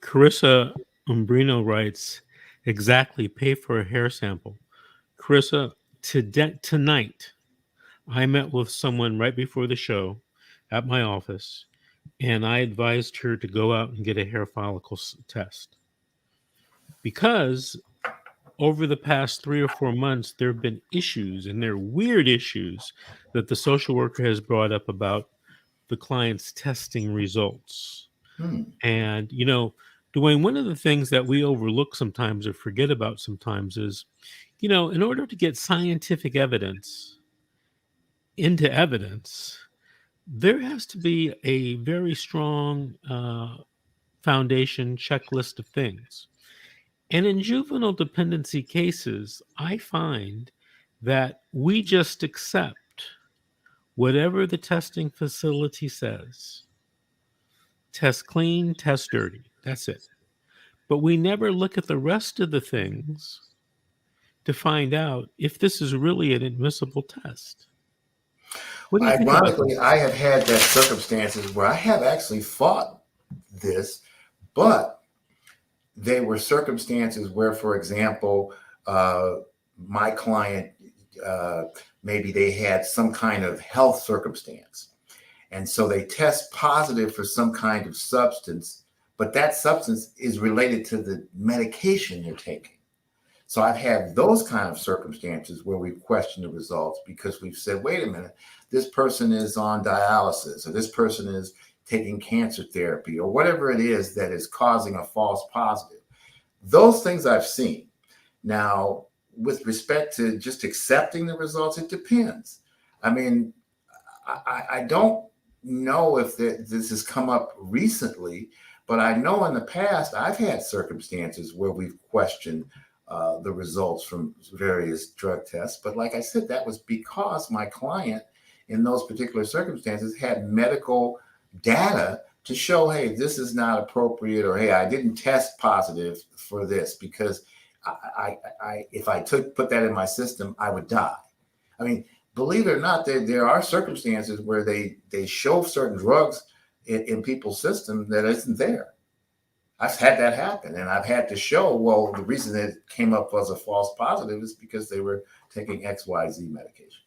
Speaker 1: Carissa Umbrino writes, exactly, pay for a hair sample. Carissa, tonight, I met with someone right before the show at my office, and I advised her to go out and get a hair follicle test. Because over the past 3 or 4 months, there have been issues, and they're weird issues, that the social worker has brought up about the client's testing results. And, Dwayne, one of the things that we overlook sometimes or forget about sometimes is, in order to get scientific evidence into evidence, there has to be a very strong foundation checklist of things. And in juvenile dependency cases, I find that we just accept whatever the testing facility says. Test clean, test dirty. That's it. But we never look at the rest of the things to find out if this is really an admissible test. What do you think about
Speaker 2: Ironically, I have had that circumstances where I have actually fought this, but they were circumstances where, for example, my client maybe they had some kind of health circumstance. And so they test positive for some kind of substance, but that substance is related to the medication they're taking. So I've had those kind of circumstances where we've questioned the results because we've said, wait a minute, this person is on dialysis, or this person is taking cancer therapy, or whatever it is that is causing a false positive. Those things I've seen. Now, with respect to just accepting the results, it depends. I mean, I don't know if this has come up recently, but I know in the past I've had circumstances where we've questioned the results from various drug tests. But like I said, that was because my client in those particular circumstances had medical data to show, hey, this is not appropriate, or hey, I didn't test positive for this because if I put that in my system, I would die. I mean, believe it or not, there are circumstances where they show certain drugs in people's system that isn't there. I've had that happen, and I've had to show, well, the reason it came up as a false positive is because they were taking XYZ medication.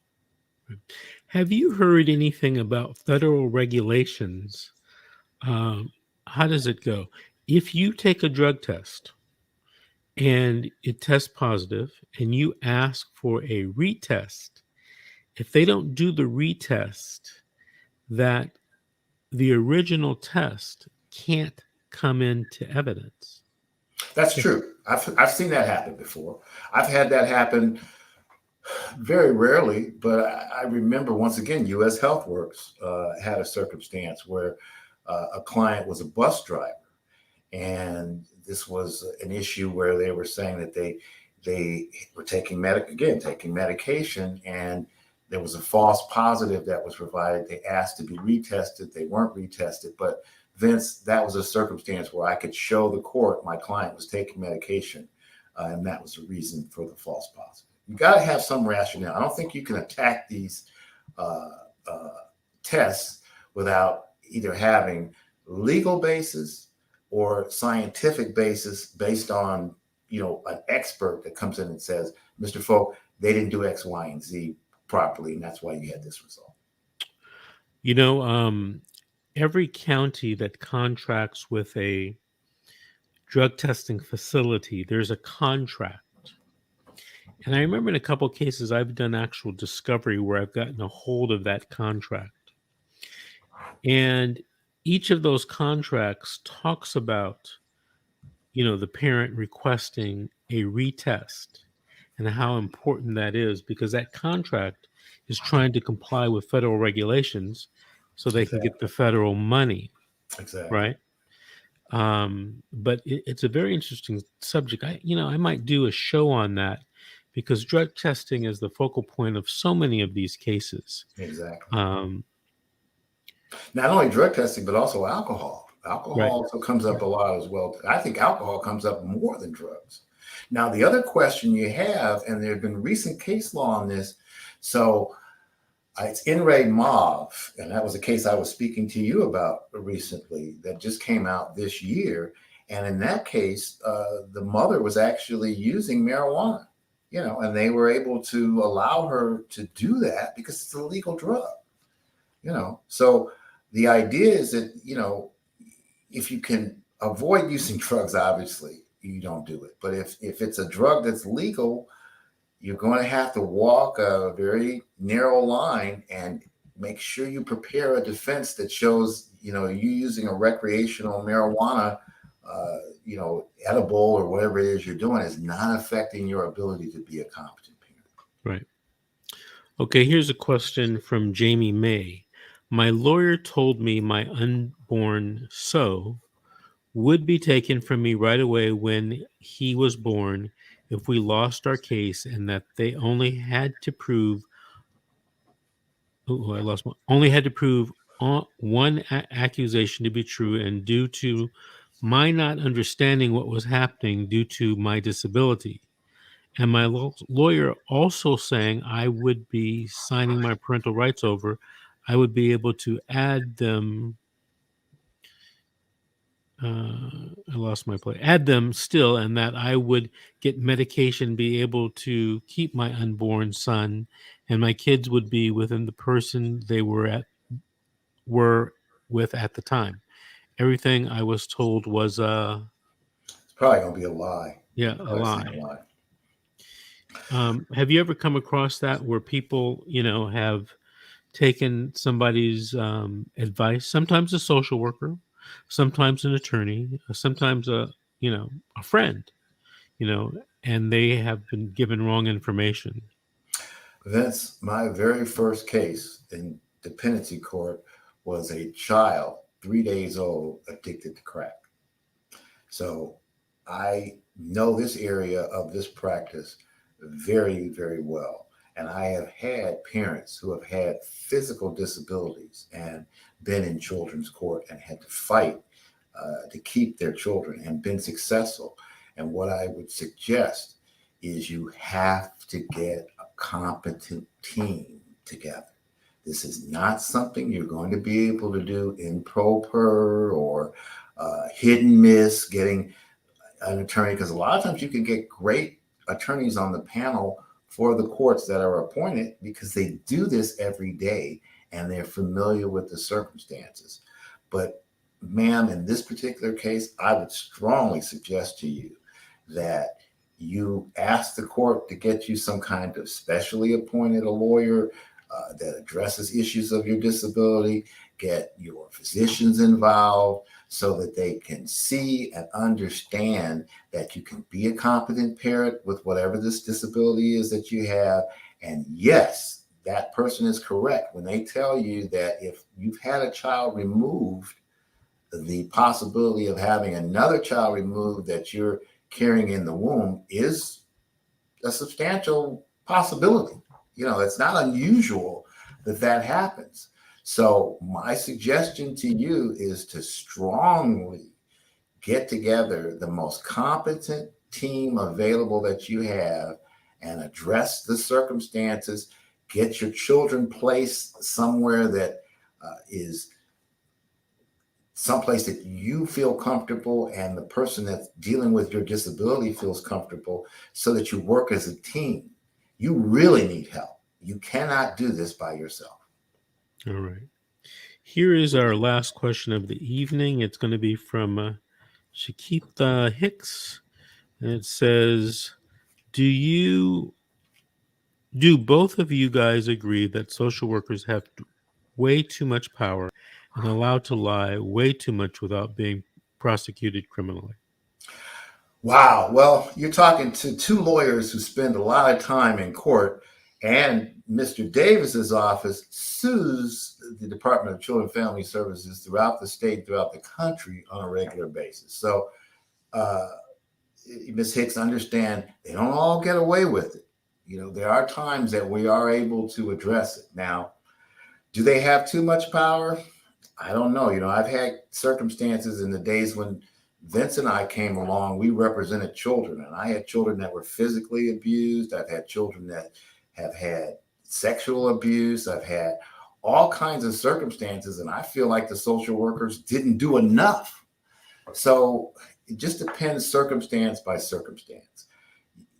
Speaker 1: Have you heard anything about federal regulations? How does it go? If you take a drug test and it tests positive and you ask for a retest, if they don't do the retest, that the original test can't come into evidence.
Speaker 2: That's true. I've seen that happen before. I've had that happen very rarely, but I remember, once again, U.S. HealthWorks had a circumstance where a client was a bus driver, and this was an issue where they were saying that they were taking medication, and there was a false positive that was provided. They asked to be retested. They weren't retested, but Vince, that was a circumstance where I could show the court my client was taking medication, and that was the reason for the false positive. You got to have some rationale. I don't think you can attack these tests without either having legal basis or scientific basis based on, an expert that comes in and says, Mr. Folk, they didn't do X, Y, and Z properly, and that's why you had this result.
Speaker 1: Every county that contracts with a drug testing facility, there's a contract. And I remember in a couple of cases, I've done actual discovery where I've gotten a hold of that contract. And each of those contracts talks about, the parent requesting a retest and how important that is, because that contract is trying to comply with federal regulations so they can get the federal money.
Speaker 2: Exactly.
Speaker 1: Right. But it's a very interesting subject. I might do a show on that, because drug testing is the focal point of so many of these cases.
Speaker 2: Exactly. Not only drug testing, but also alcohol. Alcohol also comes up a lot as well. I think alcohol comes up more than drugs. Now, the other question you have, and there have been recent case law on this, so it's In Re Mauve, and that was a case I was speaking to you about recently that just came out this year. And in that case, the mother was actually using marijuana, and they were able to allow her to do that because it's a legal drug, So the idea is that, if you can avoid using drugs, obviously you don't do it. But if it's a drug that's legal, you're going to have to walk a very narrow line and make sure you prepare a defense that shows, you using a recreational marijuana, edible or whatever it is you're doing is not affecting your ability to be a competent parent.
Speaker 1: Right. Okay, here's a question from Jamie May. My lawyer told me my unborn would be taken from me right away when he was born if we lost our case, and that they only had to prove one accusation to be true, and due to my not understanding what was happening due to my disability. And my lawyer also saying I would be signing my parental rights over, I would be able to add them. Add them still, and that I would get medication, be able to keep my unborn son, and my kids would be within the person they were with at the time. Everything I was told was
Speaker 2: It's probably going to be a lie.
Speaker 1: yeah,
Speaker 2: You're
Speaker 1: a
Speaker 2: probably saying
Speaker 1: lie.
Speaker 2: a lie.
Speaker 1: Have you ever come across that where people, have taken somebody's advice, sometimes a social worker, sometimes an attorney, sometimes a friend, and they have been given wrong information?
Speaker 2: Vince, my very first case in dependency court was a child, 3 days old, addicted to crack. So I know this area of this practice very, very well. And I have had parents who have had physical disabilities and been in children's court and had to fight to keep their children and been successful. And what I would suggest is you have to get a competent team together. This is not something you're going to be able to do in pro per or hit and miss getting an attorney, because a lot of times you can get great attorneys on the panel for the courts that are appointed because they do this every day and they're familiar with the circumstances. But ma'am, in this particular case, I would strongly suggest to you that you ask the court to get you some kind of specially appointed a lawyer that addresses issues of your disability, get your physicians involved so that they can see and understand that you can be a competent parent with whatever this disability is that you have. And yes, that person is correct when they tell you that if you've had a child removed, the possibility of having another child removed that you're carrying in the womb is a substantial possibility. It's not unusual that happens. So my suggestion to you is to strongly get together the most competent team available that you have and address the circumstances. Get your children placed somewhere that is someplace that you feel comfortable and the person that's dealing with your disability feels comfortable, so that you work as a team. You really need help. You cannot do this by yourself.
Speaker 1: All right. Here is our last question of the evening. It's going to be from Shakita Hicks. And it says, do both of you guys agree that social workers have way too much power and allowed to lie way too much without being prosecuted criminally?
Speaker 2: Wow. Well, you're talking to two lawyers who spend a lot of time in court, and Mr. Davis's office sues the Department of Children and Family Services throughout the state, throughout the country on a regular basis. So, Ms. Hicks, understand they don't all get away with it. There are times that we are able to address it. Now, do they have too much power? I don't know. I've had circumstances in the days when Vince and I came along, we represented children, and I had children that were physically abused. I've had children that have had sexual abuse. I've had all kinds of circumstances, and I feel like the social workers didn't do enough. So it just depends circumstance by circumstance.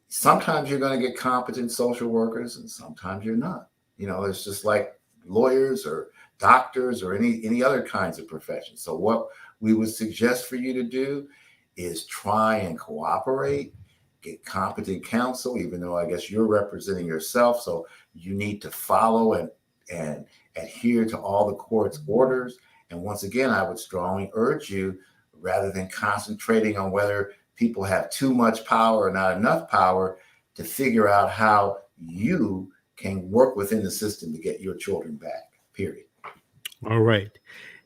Speaker 2: Sometimes you're going to get competent social workers, and sometimes you're not. It's just like lawyers or doctors or any other kinds of professions. So what we would suggest for you to do is try and cooperate, get competent counsel, even though I guess you're representing yourself. So you need to follow and adhere to all the court's orders. And once again, I would strongly urge you, rather than concentrating on whether people have too much power or not enough power, to figure out how you can work within the system to get your children back, period.
Speaker 1: All right.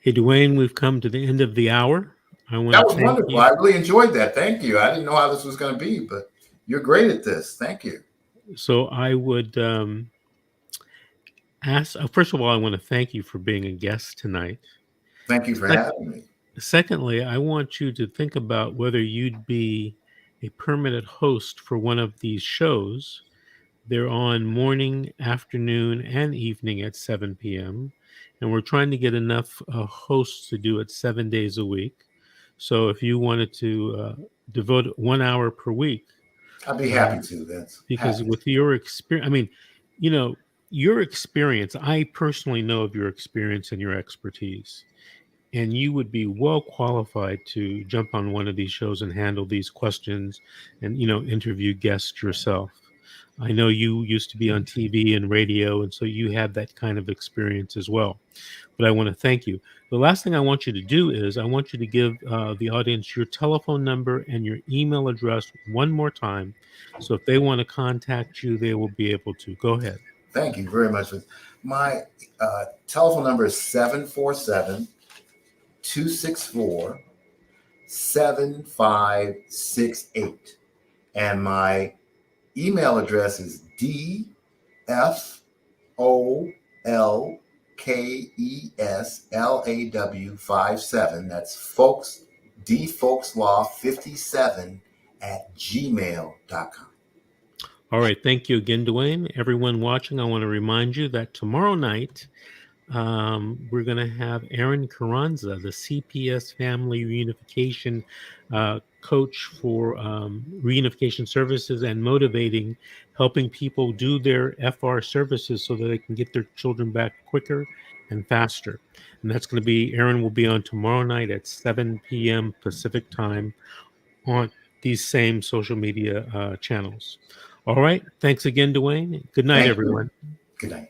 Speaker 1: Hey, Dwayne, we've come to the end of the hour.
Speaker 2: That was wonderful. I really enjoyed that. Thank you. I didn't know how this was going to be, but you're great at this. Thank you.
Speaker 1: So I would ask, first of all, I want to thank you for being a guest tonight.
Speaker 2: Thank you for having me.
Speaker 1: Secondly, I want you to think about whether you'd be a permanent host for one of these shows. They're on morning, afternoon, and evening at 7 p.m. And we're trying to get enough hosts to do it 7 days a week. So if you wanted to devote 1 hour per week,
Speaker 2: I'd be happy to, Vince.
Speaker 1: because
Speaker 2: happy.
Speaker 1: With your experience, I mean, your experience, I personally know of your experience and your expertise, and you would be well qualified to jump on one of these shows and handle these questions and, interview guests yourself. I know you used to be on TV and radio, and so you have that kind of experience as well. But I want to thank you. The last thing I want you to do is I want you to give the audience your telephone number and your email address one more time. So if they want to contact you, they will be able to. Go ahead.
Speaker 2: Thank you very much. My telephone number is 747-264-7568. And my email address is DFOLKESLAW57. That's folks, dfolkslaw57@gmail.com.
Speaker 1: All right. Thank you again, Dwayne. Everyone watching, I want to remind you that tomorrow night, we're going to have Aaron Carranza, the CPS Family Reunification coach for reunification services and motivating, helping people do their FR services so that they can get their children back quicker and faster. And that's going to be, Aaron will be on tomorrow night at 7 p.m. Pacific time on these same social media channels. All right. Thanks again, Dwayne. Good night, everyone.
Speaker 2: Good night.